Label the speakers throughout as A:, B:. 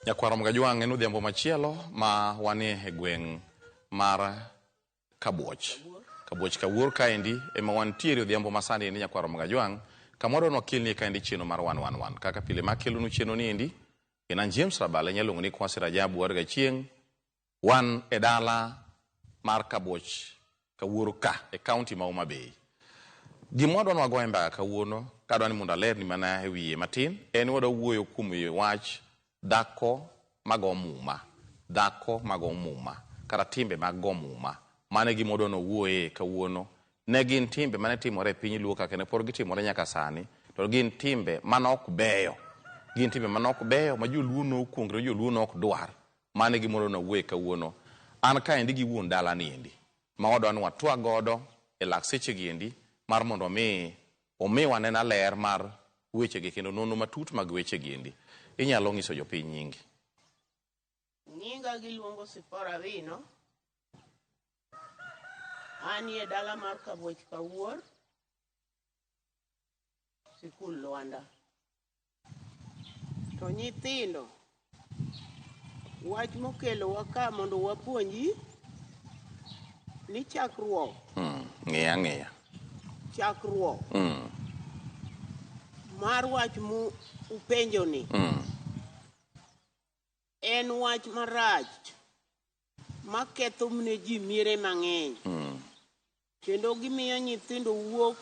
A: Nyakwaro Mgajwang' en odhiambo machielo ma wanie e gweng' mar Kabuoch Kawuor kaendi ema wantiere odhiambo masani ni Nyakwaro Mgajwang' kamoro nokilni kaendi chieno mar 111 kaka pile makelonu chieno ni endi en James Rabale nyalongo ni Kwasi Rajabu warga chieng' wan e dala mar Kabuoch Kawuor ka e county ma Homa Bay. Gimwadwa nwago e mbaka kawuono kadwa ni munda ler ni mana e wiye matin en wada wuoyo kuom wach dhako mago muma kata timbe mag go muma mane gimodwa no wuoye kawuono ne gin timbe mane timore e piny luo kaka ne por gitimore nyaka sani to gin timbe manok beyo ma joluo no kuongre joluo no ok dwar mane gimodwa no wuoye kawuono an kaendi gi wuon dala ni endi ma wadwa ni watwa godo e lak seche gi endi mar mondo omiwa nena ler mar weche gi kendo nono matut mag weche gi endi. Inyalo ngiso jopiny nyingi.
B: Nyinga giluongo Sipora Wino. Ani e dala mar Kabuoch Kawuor. Sikul Lwanda. To nyithindo wach mokelo waka mondo wapuonji ni chakruok.
A: Ng'eya.
B: Chakruok. Mar wach mu upenjo ni. En wach marach maketho mne ji miere mang'eny. Kendo gimiyo nyithindo wuok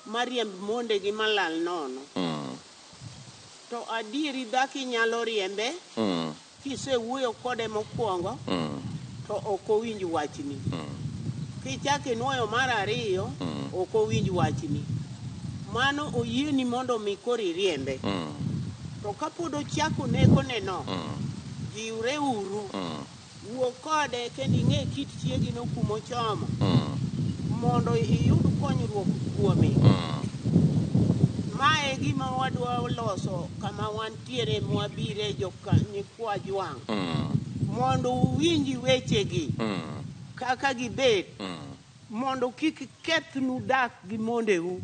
B: mariemb monde gi malal nono. To adieri dhaki nyalo riembe kisewuoyo kode mokwongo to ok owinj wachni. Kichake nuoyo mar ariyo ok owinj wachni. Mano oyieni mondo mi kori riembe. To kapod ochako nego neno jiwre uru wuo kode kendo ing'e kit chiegi no kumo chomo mondo iyud konyruok kuome. Mae gima wadwa loso kama wantiere mwabire nyikwa Jwang' mondo uwinji wechegi kaka gibet mondo kik kethnu dak gi mondeu.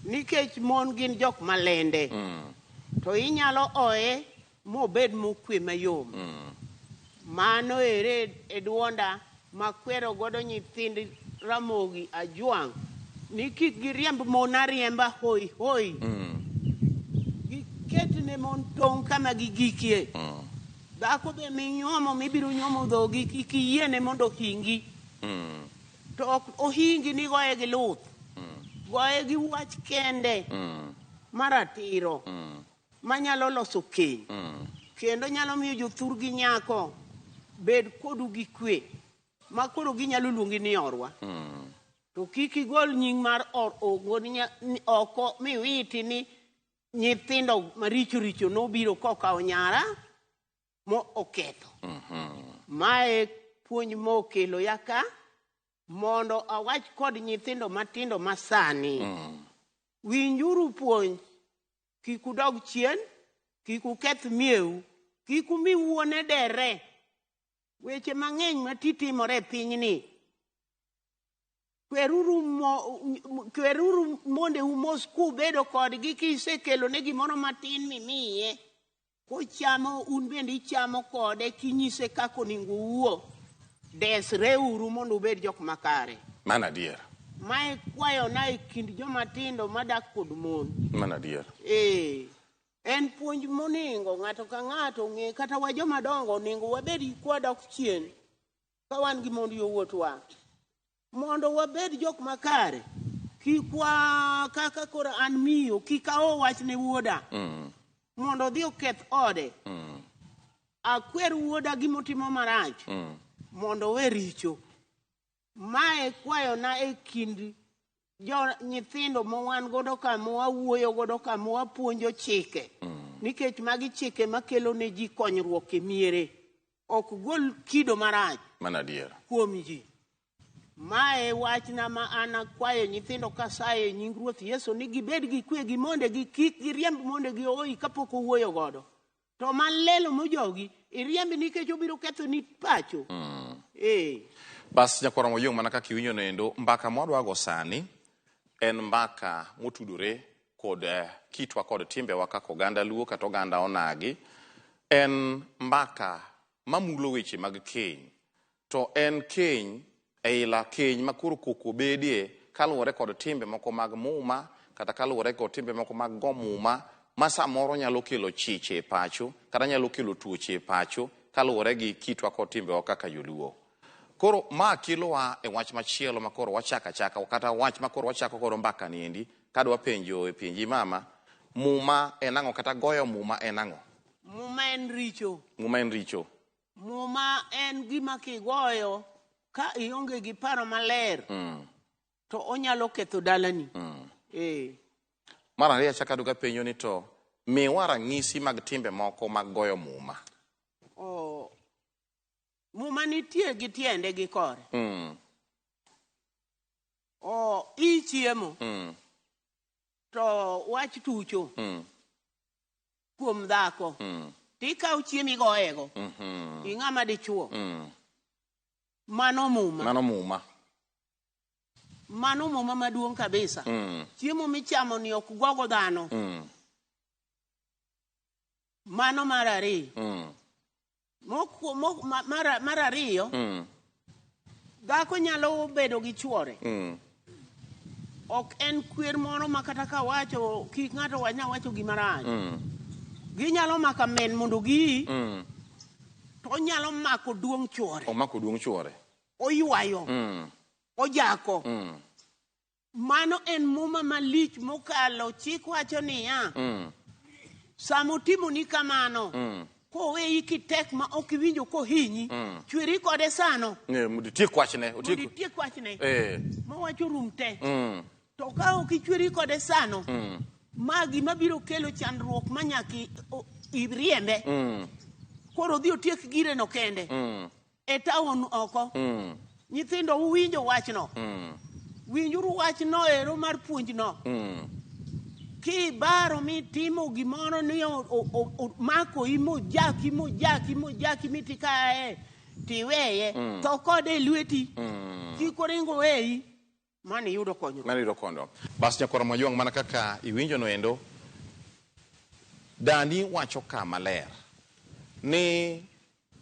B: Nikech mon gin jok malende to inyalo oe mobed mokwe mayom. Mano ere e duonda makwero godo nyithind Ramogi Ajwang' ni kik giriemb mon ariemba hoi. Giketne mon tong' kama gigikie. Dhako be minyuomo mibiro nyuomo dhogi kik iyiene mondo hingi. To ok ohingi ni goye gi luth. Goye gi wach kende maratiro manyalo loso keny kendo nyalo miyo jothur gi nyako bed kodu gi kwe ma koro ginyalo luongi ni orwa. To kik igol nying mar oko miwiti ni nyithindo maricho nobiro kokawo nyara mo oketho. Mae puonj mokelo yaka mondo awach kod nyithindo matindo masani. Winjuru puonj, kik udog chien, kik uketh mieu, kik umi wuone dere. Weche mang'eny matitimore e pinyni. Kweruru monde umos kubedo kodgi kisekelo ne gimoro matin mimiye. Kochamo un bende ichamo kode kinyise kako onego uwuo. Desreuru mondo ubed jok makare.
A: Mana dier.
B: Mae kwayo na e kind joma tindo madak kod mon.
A: Mana dier.
B: En puonj moningo ng'ato ka ng'ato ng'e kata wa joma dongo oningo wabed kwadok chien ka wan gi mondo yowuotwa. Mondo wabed jok makare. Kikwa kaka kora an miyo kikawo wach ne wuoda. Mondo dhi oketh ode. Akwer wuoda gimotimo marach. Mondo we richo. Mae kwayo na e kind nyithindo mwan godo kama wawuoyo godo kama wapuonjo chike. Nikech magi chike makelo ne ji konyruok e miere. Ok gol kido marach.
A: Mana dier.
B: Kuom ji. Mae wachna ma ana kwayo nyithindo kasaye nying Ruoth Yesu ni gibed gi kwe gi monde gi kik giriemb monde gi oi kapok owuoyo godo. To malelo mojogi iriembi nikech obiro ketho ni pacho.
A: Bas Nyakwaro Mgajwang' mana kaka iwinjo nendo mbaka mwadwa go sani en mbaka motudore kod kitwa kod timbewa kaka oganda Luo kata oganda onagi en mbaka mamulo weche mag keny. To en keny eila keny makoro koko bedie kaluwore kod timbe moko mag muma kata kaluwore kod timbe moko mag go muma ma samoro nyalo kelo chiche e pacho kata nyalo kelo tuoche e pacho kaluwore gi kitwa kod timbewa kaka Joluo. Koro ma kilowa e wach machielo makoro wachaka kata wach makoro wachako koro mbaka niendi kadwa penjo e penji mama, muma en ang'o kata goyo muma en ang'o?
B: Muma en richo.
A: Muma en richo.
B: Muma en gima kigoyo ka ionge gi paro maler to onyalo ketho dalani.
A: Mar ariyo achako aduogo penjo ni to miwa ranyisi mag timbe moko mag goyo muma.
B: Muma nitie gi tiende gi kore. Ichiemo to wach tucho kuom dhako tikaw chiemi goego ing'ama dichuo mano muma. Mano muma maduong' kabisa. Chiemo michamo ni ok gogo dhano. Mano mar ariyo. Mar ariyo, dhako nyalo bedo gi chuore. Ok en kwer moro makata ka wacho kik ng'ato wacho gima rach. Ginyalo maka men mondo gi to nyalo mako duong' chuore.
A: Omako duong' chuore.
B: Oywayo. Ojako. Mano en muma malich mokalo chik wacho niya. Samo timo ni kamano. Koweyi kitek ma ok iwinjo kohinyi. Chweri kode sano.
A: Mondo tiek wachne.
B: Mawacho rum te. To ka ok ichweri kode sano. Ma gima biro kelo chandruok manyaki iriembe. Koro dhi otiek gire no kende. E taon oko. Nyithindo uwinjo wachno. Winjuru wachno ero mar puonj no. Kibaro mitimo gimoro ni mako imojaki mitikae tiweye to kode lweti kikoringo weyi mani yudo konyo.
A: Bas nyakoro Majuang mana kaka iwinjo no endo dani wacho kama ler ni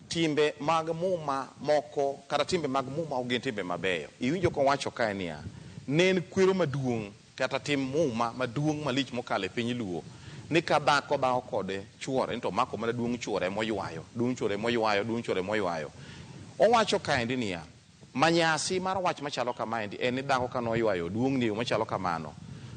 A: timbe mag muma moko kata timbe mag muma ogin timbe mabeyo. Iwinjo ko wacho kae niya nen kwero maduong' kata tim muma maduong' malich mokale piny Luo ni ka dhako bao kode chuore to mako mana duong' chuore moywayo. Owacho kaendi niya manyasi mar wach machalo kamaendi en ni dhako kano ywayo duong' ni machalo kamano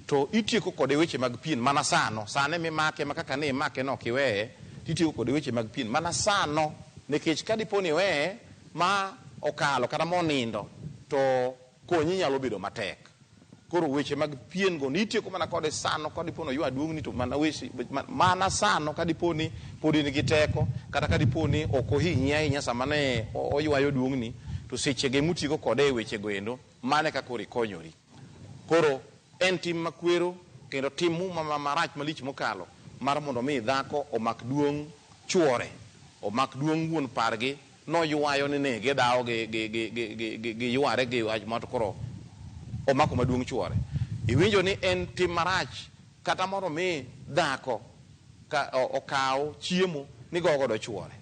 A: to itieko kode weche mag pien mana sane mimake makaka ne make no kiweye itieko kode weche mag pien mana sano nikech kadiponi weye ma okalo kata monindo to konyi nyalo bedo matek. Koro weche mag pien go nitieko mana kode sano kadipono ywa duong' ni to mana sano kadiponi podi nigi teko kata kadiponi ok ohinyi ahinya sama ne oywayo duong' ni to sechege mutieko kode weche go endo mane ka koro ikonyori. Koro en tim makwero kendo tim muma marach malich mokalo mar mondo mi dhako omak duong' chuore, omak duong' wuon pargi no ywayo ni ne gedawo gi yware gi wach ma to koro omako maduong' chuore. Iwinjo ni en tim marach kata moro mi dhako ka okaw chiemo ni gogo do chuore.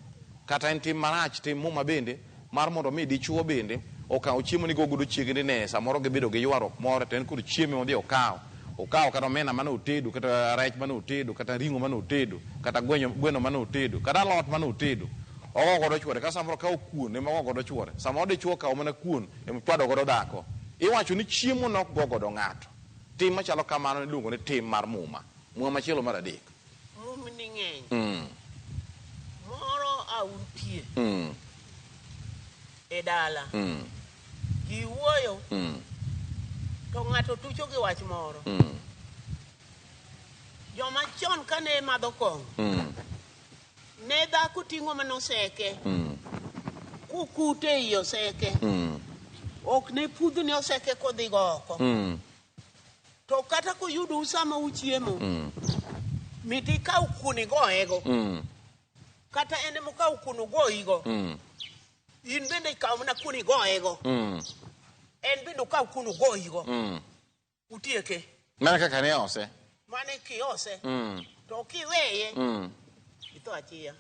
A: Kata en tim marach tim muma bende mar mondo mi dichuo bende okaw chiemo ni gogo do chiegni ne samoro gibedo gi ywaro moro to en kod chiemo modhi okaw kata omena mane otedo kata rech mane otedo kata ringo mane otedo kata gweno mane otedo kata alot mane otedo ogogo do chuore. Kata samoro kaw kuon ema ogogo do chuore. Samoro dichuo kaw mana kuon ema chwado godo dhako. Iwacho ni chiemo nok gogo do ng'ato. Tim machalo kamano iluongo ni tim mar muma. Muma machielo mar adek.
B: Mumni ng'eny. Moro autie. E dala. Giwuoyo. To ng'ato tucho gi wach moro. Joma chon kane madho kong'o. Ne dhako ting'o manoseke. Kukute iyo seke. Ok ne pudhne oseke kodhi go oko. To kata koyudo usama uchiemo. Miti kaw kuni goego. Kata ene mokaw kunu goigo. In bende kaw mana kuni goego. En bende kaw kunu goigo. Utieke.
A: Mana kaka ne ose.
B: mane kiose to kiweye ito achia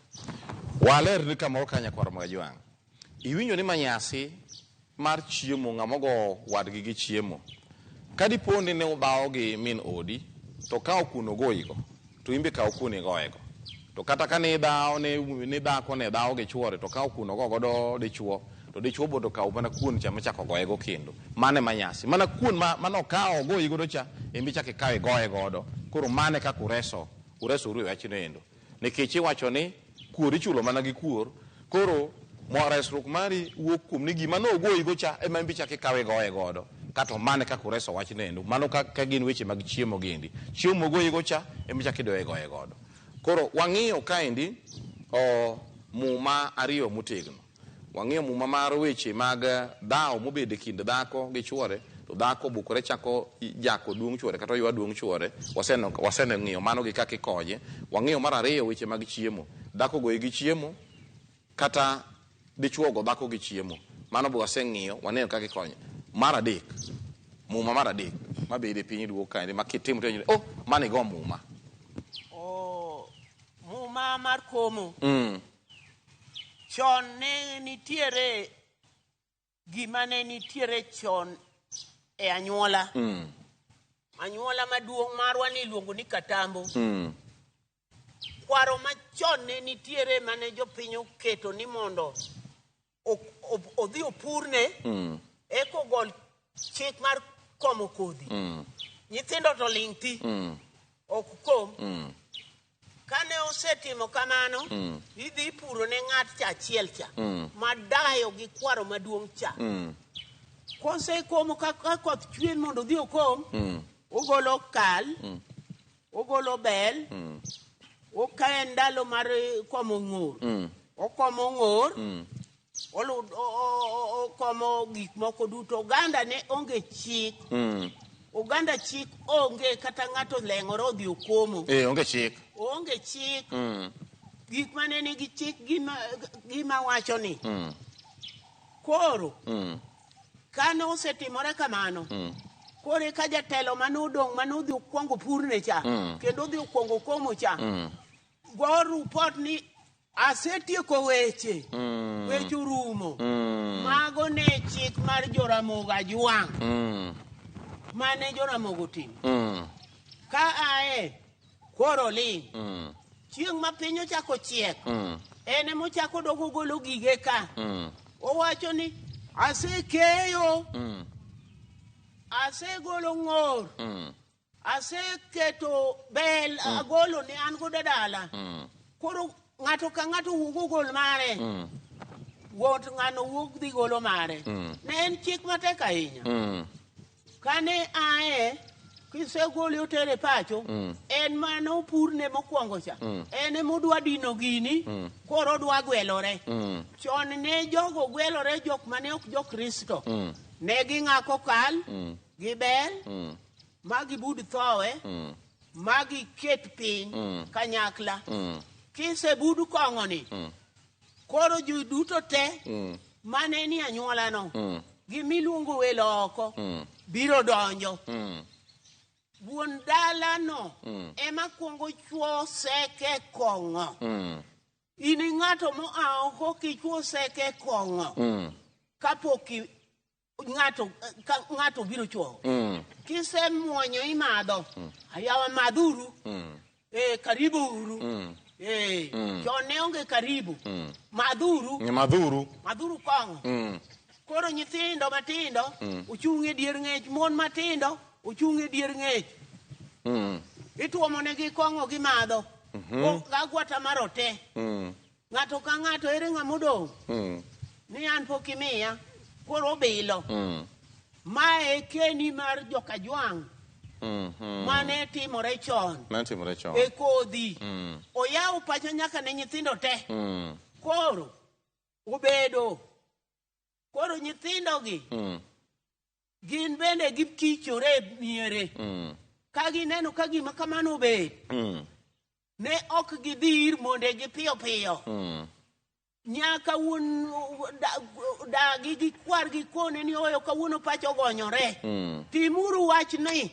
A: waler ni kamoro kanya kwar magajwang iwinjo ni manyasi mar chiemo ng'amogo wadgi gi chiemo kadipondi ne ubawo gi min odi to ka okuno goigo to imbe ka okuni goego to kata ka ne dawo ne dhako ne dawo gi chuore to ka okuno godo dichuo to dichuo bodo ka mana kuon cha machako goego kendo mane manyasi mana kuon mano kawo goigo do cha imbe chake kawe goe godo koro mane ka ureso uru wachino endo nikech iwacho ni kuor ichulo mana gi kuor koro resruok mari wuok kuom ni gima nogoigo cha ema imbe chake kawe goe godo kato mane ka ureso wachno endo mano ka gin weche mag chiemo gendi chiemo mogoigo cha imbe chake doe goe godo koro wang'iyo kaendi muma ariyo motegno wang'iyo muma mar weche mag dhawo mobede kind dhako gi chuore to dhako bukore chako jako duong' chuore kata ywa duong' chuore wasene ng'iyo mano gi kaka ikonye wang'iyo mar ariyo weche mag chiemo dhako goye gi chiemo kata dichuo go dhako gi chiemo mano bo waseng'iyo waneno kaka ikonye mar adek muma mar adek mabede piny duo kaendi makitimo to mane go muma
B: muma mar komo chon ne nitiere gima ne nitiere chon e anyuola anyuola maduong' marwa ni luongo ni katambo kwaro machon ne nitiere mane jopiny oketo ni mondo odhi opurne eko gol chik mar komo kodhi nyithindo to ling' ti ok kom kane osetimo kamano idhi puro ne ng'at cha achiel cha madayo gi kwaro maduong' cha kose komo ka koth chwe mondo dhi okom ogolo kal ogolo bel okaen ndalo mar komo ng'or okomo ng'or okomo gik moko duto oganda ne onge chik oganda chik onge kata ng'ato leng'ore odhi okomo onge chik gik mane nigi chik gima wacho ni koro kane osetimore kamano kore ka jatelo manodong' manodhi okwongo purne cha kendo odhi okwongo komo cha go rupot ni asetieko weche orumo mago ne chik mar joramogi ajwang' mane joramogi otimo ka ae koro ling' chieng' ma piny ochako chiek ene mochako dogo golo gige ka owacho ni asekeyo asegolo ng'or aseketo bel agolo ne an godo dala koro ng'ato ka ng'ato wuog gol mare wot ng'ano wuog dhi golo mare ne en chik matek ahinya kane ae kisegole otere pacho en mano opurne mokwongo cha en emodwa dino gini koro odwa gwelore chon ne jogo gwelore jok mane ok jo Kristo ne ging'ako kal gi bel magi bud thowe magi ket piny kanyakla kise budu kong'oni koro ji duto te mane ni anyuola no gimiluongo welo oko biro donjo wuon dala no ema kwongo chwo seke kong'o ini ng'ato moa oko kichwo seke kong'o kapok ng'ato biro chwo kise muonyo imadho ayawa madhuru karibu uru chon ne onge karibu madhuru kong'o koro nyithindo matindo ochung' e dier ng'ech mon matindo ochung' e dier ng'ech ituomo negi kong'o gi madho gagwata marote ng'ato ka ng'ato ere ng'amodong' ni an pok imiya koro obilo mae keni mar joka jwang' mane timore chon e kodhi oyawo pacho nyaka ne nyithindo te koro obedo koro nyithindogi gin bende gikichore miere ka gineno ka gima kamano obed ne ok gidhir monde gi piyo piyo nyaka wuon dagi gi kwar gi kone ni oyo kawuono pacho gonyore timuru wach ni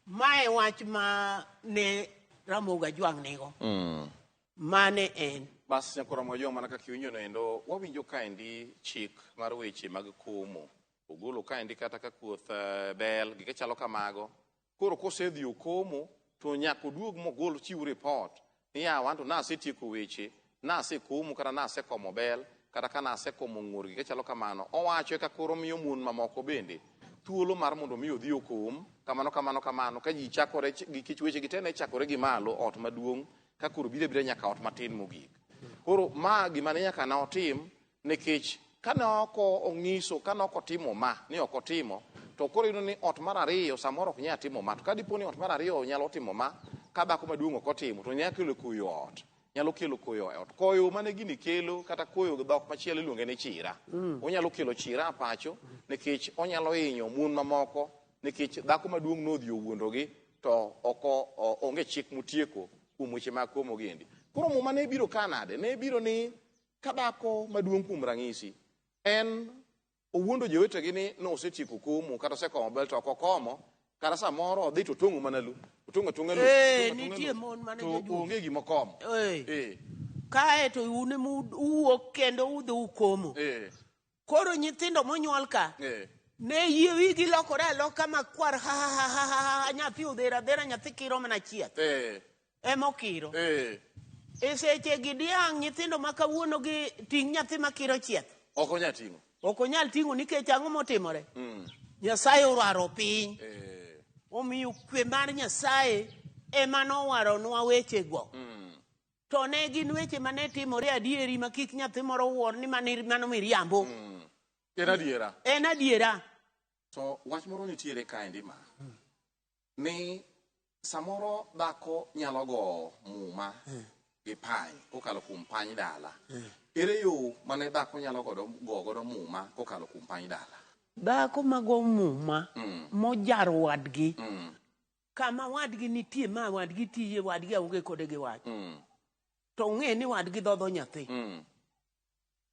B: Mae wach ma ne Ramogi Juang nego. Mane en.
A: Bas nyakora Ramogi mana kaka iwinjo nendo wawinjo kaendi chik mar weche mag komo. Ogolo kaendi kata ka kuoth bel gike chalo kamago. Koro kosedhi okomo to nyaka oduog mogol chiw report. Niya wanto nasetieko weche, nasekomo kata nasekomo bel kata ka nasekomo ng'ur gike chalo kamano. Owacho ka koro miyo mon mamoko bende thuolo mar mondo mi odhi okom kamano ka ji chakore gi weche gite ne chakore gi malo ot maduong' ka koro bire nyaka ot matin mogik. Koro ma gima ne nyaka na otim nikech kana oko ong'iso kana oko timo ma ni oko timo to koro ino ni ot mar ariyo samoro ok nyal timo ma to ka dipo ni ot mar ariyo nyalo timo ma ka dhako maduong' ok otimo to nyalo kelo koyo ot. Nyalo kelo koyo ot. Koyo mane gini kelo kata koyo dhok machielo iluonge ni chira. Onyalo kelo chira pacho nikech onyalo hinyo mon mamoko nikech dhako maduong' nodhi owuondogi to oko onge chik mutieko kuom weche mag komo gendi. Koro muma ne biro kanade ne biro ni ka dhako maduong' kuom ranyisi en owuondo jowetegi ni nosetieko komo kata osekomo bel to ok okomo kata samoro odhi to tong'o mana lu.
B: Nitie mon mane
A: onge gima komo.
B: Kae to une uwuok kendo udhi ukomo. Koro nyithindo monyuol ka ne yie wigi lokore aloka makwar nyathi odhera dhera nyathi kiro mana chieth. Emokiro. Seche gi diang' nyithindo ma kawuono gi ting' nyathi makiro chieth.
A: Ok onyal ting'o.
B: Ok onyal ting'o nikech ang'o motimore? Nyasaye orwaro piny. Omiyo kwe mar Nyasaye ema nowaronwa wechego. To ne gin weche mane timore adieri ma kik nyathi moro wuor ni mano miriambo.
A: En adiera.
B: En adiera.
A: So wach moro nitiere kaendi ma ni samoro dhako nyalo go muma gi pany kokalo kuom pany dala. Ere yo mane dhako nyalo godo muma kokalo kuom pany dala?
B: Dhako mago muma mojaro wadgi. Kama wadgi nitie ma wadgi tiye wadgi auge kode gi wach. To ng'e ni wadgi dhodho nyathi.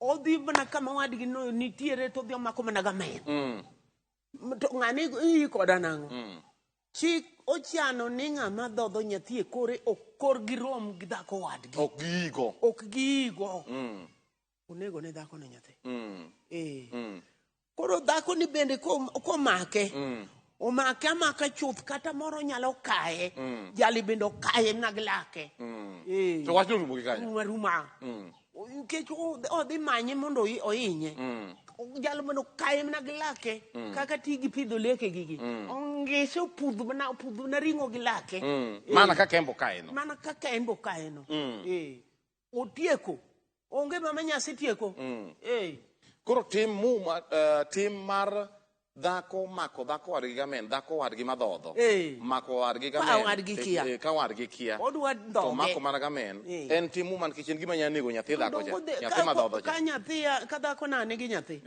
B: Odhi mana kama wadgi nitiere to dhi omako mana gamen. To ng'ani iyi koda nang'o? Chik ochano ni ng'ama dhodho nyathi kor gi rom gi dhako wadgi. Ok giigo. Onego ne dhako ne nyathi. Koro dhako ni bende komake. Omake amaka chuth kata moro nyalo kaye. Jali bende okaye naglake.
A: To wach norumo gi kanyo.
B: Ruma. Nikech odhi manye mondo ohinye. Jalo bende okaye naglake. Kaka tigi pidho leke gigi. Ongeso pudho na ringo gi lake.
A: Mana kaka embo kaye no.
B: Mana kaka embo kaye no. Otieko. Onge mama nyasi tieko.
A: Koro tim mar dhako mako dhako wadgi gamen, dhako wadgi madhodho. Mako wadgi gamen. Ka wadgi kia. To mako mana gamen. En tim man kichen gima nyalo nego nyathi dhako cha. Nyathi madhodho cha.
B: Ka nyathi ka dhako nane gi nyathi.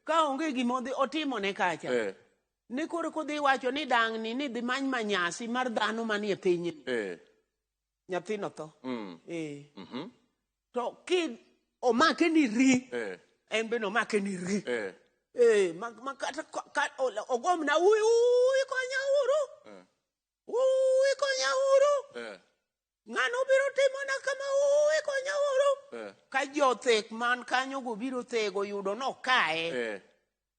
B: Ka onge gima otimo ne kacha. Ni koro kodhi wacho ni dang' ni dhi many manyasi mar dhano manie piny. Nyathi no tho. To ki omake ni ri. En beno make ni ri. Makata ogom na uy konya uru. Uy konya uru. Ng'ano biro timo na kama uy konya uru. Ka jothek man kanyo go biro thego yudo no kae.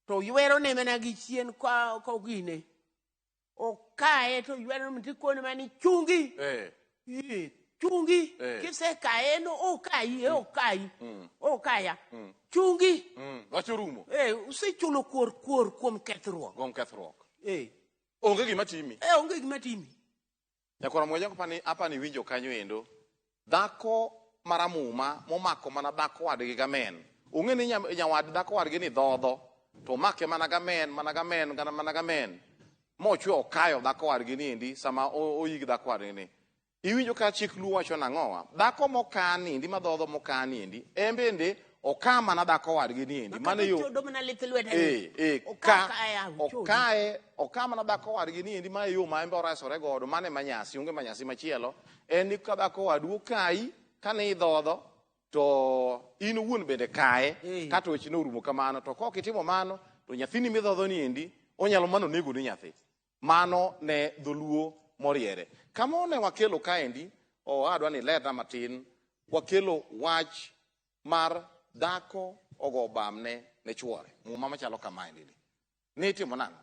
B: To ywero ne mena gi chien kwa gine. Okae to ywero mti kone mani chungi. Chungi. Kise kae no okai. Okaya. Chungi.
A: Wacho rumo.
B: Usechulo kuor kuom kethruok.
A: Onge gima timi.
B: Onge gima timi.
A: Nyakora mwenye hapa ni winjo kanyo endo. Dhako maramuma momako mana dhako wadgi gamen. Onge ni nyawad dhako wadgi ni dhodho. To make mana gamen. Mochwe okayo dhako wadgi ni endi sama oyigi dhako wadgi ni. Iwinjo ka chik luo wacho nang'owa. Dhako mokani endi madhodho mokani endi. Embende okama na dhako wadgi ni endi. Mane yo. Okama na dhako wadgi ni endi mane yo ma embe orasore godo. Mane manyasi. Unge manyasi machielo. Eni ka dhako wadgi okai. Kane idhodho. To inu wuon bende kae. Kato weche no rumo kamano. To kok itimo mano. To nyathini midhodho ni endi. Onyalo mano nego ni nyathi. Mano ne dholuo moriere. Kama ne wakelo kaendi, adwa ni leta matin, wakelo wach mar dhako ogo bamne ne chuore. Muma machalo kamaendi. Ni itimo nang'o?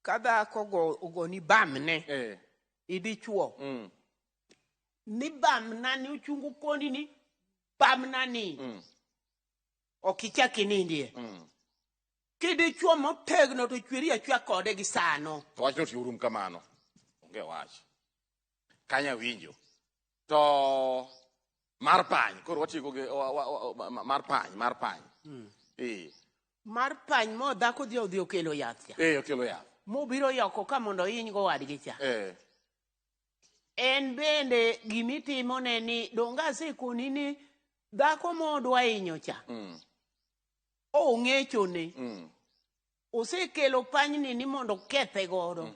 B: Ka dhako ogoni bamne, idi chuo. Ni bamna ni uchungu kondi ni bamna ni. Okichaki nindie. Kidi chuo motegno to chweri achwa kode gi sano.
A: To wach no tiurum kamano. Onge wach. Kanya winjo. To mar pany. Koro watigo ge mar pany.
B: Mar pany mo dhako odhi okelo yath cha.
A: Okelo yath.
B: Mobiro yoko ka mondo hiny go wadgi cha. En bende gimitimo ne ni donga sekoni ni dhako modwa hinyo cha. Ong'echo ne. Osekelo panyni ni mondo kethe godo.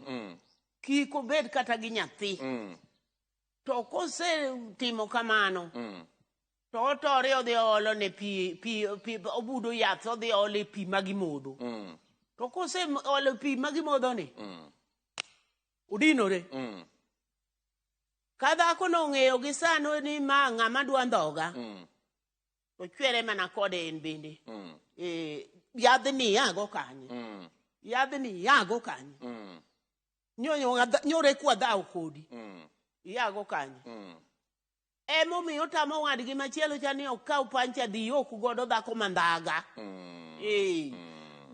B: Kik obed kata gi nyathi. To kose timo kamano. To otore odhi olo ne pi obudo yath odhi ole pi magimodho. To kose ole pi magimodho ni. Udinore. Ka dhako no ng'eyo gi sano ni ma ng'ama dwa ndhoga. To chwere mana kode en bende. Yadhni yago kanye. Yadhni yago kanye. Nyore kwa dhao kodi. Yago kanye. Emomiyo tamo wadgi machielo cha ni okaw pancha dhi yok godo dhako mandhaga.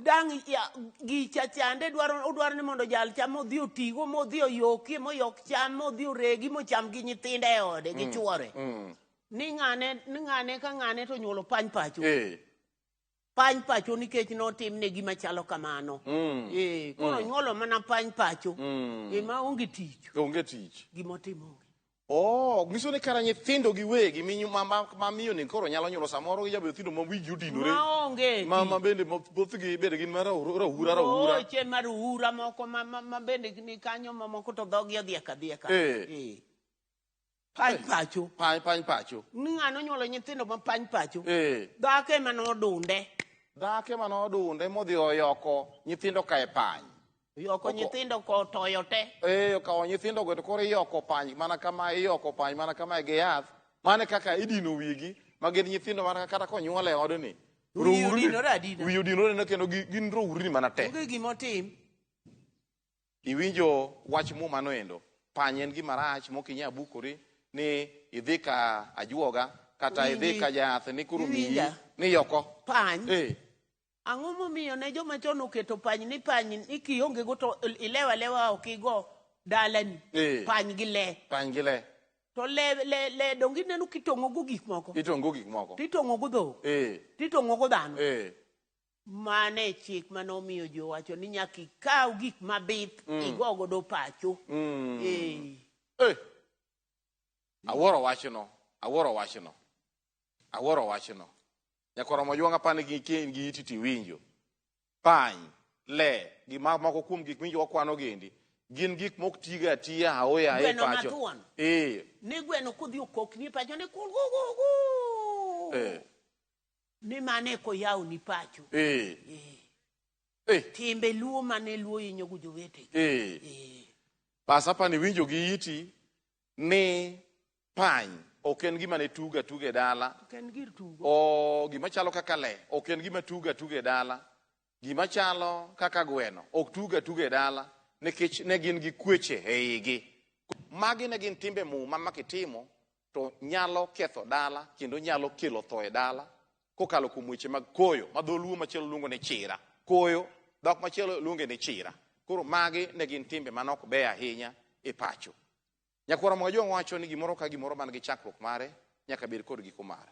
B: Dang gi chachande odwaro ni mondo jal cham odhi otigo modhi oyoki moyok cham modhi oregi mocham gi nyithinde ode gi chuore. Ni ng'ane ka ng'ane to nyuolo pany pacho. Pany pacho nikech notim ne gima chalo kamano. Koro nyuolo mana pany pacho. Ma onge tich.
A: Onge tich.
B: Gimotimo.
A: Ngiso ni kara nyithindo giwegi mamiyo ni koro nyalo nyuolo samoro gi jabedo nyithindo ma wigi odinore.
B: Maonge.
A: Ma bende bothgi bede gin mar rahura.
B: Che mar rahura moko ma bende ni kanyo mamoko to dhogi odhieka. Pany pacho.
A: Pany pacho.
B: Ni ng'ano nyuolo nyithindo ma pany pacho. Dhako ema nodunde.
A: Dhako ema nodunde modhi oyoko nyithindo ka e pany.
B: Yoko nyithindo ko toyo te.
A: Okawo nyithindo go to koro iyoko pany mana kama gi yath. Mane kaka idino wigi ma gin nyithindo mana kata konyuole odni. Wiyo dinore ne kendo gin rourni mana te.
B: Onge gimotim.
A: Iwinjo wach muma no endo. Pany en gima rach mokinya bukori ni idhi ka ajuoga kata idhi ka jath ni kuru miyi ni yoko.
B: Pany. Ang'o momiyo ne joma chon oketo pany ni kionge go to ilewa okigo dalani. Pany gi le. To le dongi nenu kitong'o go gik moko. Titong'o go dhok. Titong'o go dhano. Mane chik manomiyo jo wacho ni nyaka ikaw gik mabith igo godo pacho.
A: Awuoro wachno. Nyakoro mojwanga pane gi iti winjo. Pany, le, gima moko kuom gik winjo wakwano gendi. Gin gik mok tiga atiya aoya e pacho.
B: Mathuon. Ni gweno kudhi okokni e pacho ni kugu. Ni mane ko yaw ni pacho. Timbe luo mane luo inyo gujowete.
A: Pasa pani winjo gi iti ni pany. Ok en gima ne tuga e dala.
B: Ok en gir tugo.
A: Gima chalo kaka le. Ok en gima tuga e dala. Gima chalo kaka gweno. Ok tuga e dala. Nikech ne gin gi kweche e igi. Magi ne gin timbe muma makitimo to nyalo ketho dala kendo nyalo kelo tho e dala kokalo kuom weche mag koyo ma dholuo machielo luongo ni chira. Koyo dhok machielo luonge ni chira. Koro magi ne gin timbe manok beyo ahinya e pacho. Nyakwara mojwang wacho ni gimoro ka gimoro man gi chakruok mare nyaka bed kod giko mare.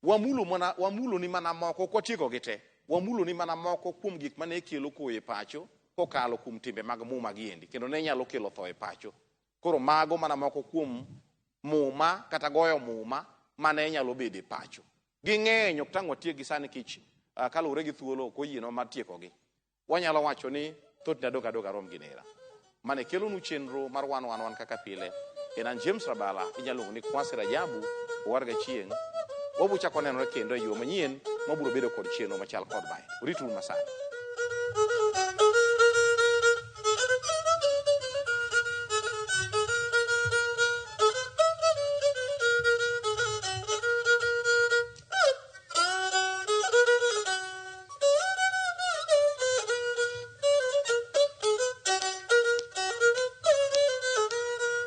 A: Wamulo ni mana moko kwatieko gite. Wamulo ni mana moko kuom gik mane kelo koyo e pacho kokalo kuom timbe mag muma giendi kendo ne nyalo kelo tho e pacho. Koro mago mana moko kuom muma kata goyo muma mane nyalo bedo e pacho. Ging'eny ok tang' watiek gi sani kich kalure gi thuolo ok oyieno mar tieko gi. Wanyalo wacho ni thoth adoga rom gi nera. Mane kelo nu chenro mar wan kaka pile. Enan James Rabala inyalo ni Kwasi Rajabu warga chieng'. Wabu chako nenore kendo e yo manyien maburo bedo kod chenro machal kod mae. Uritu masani.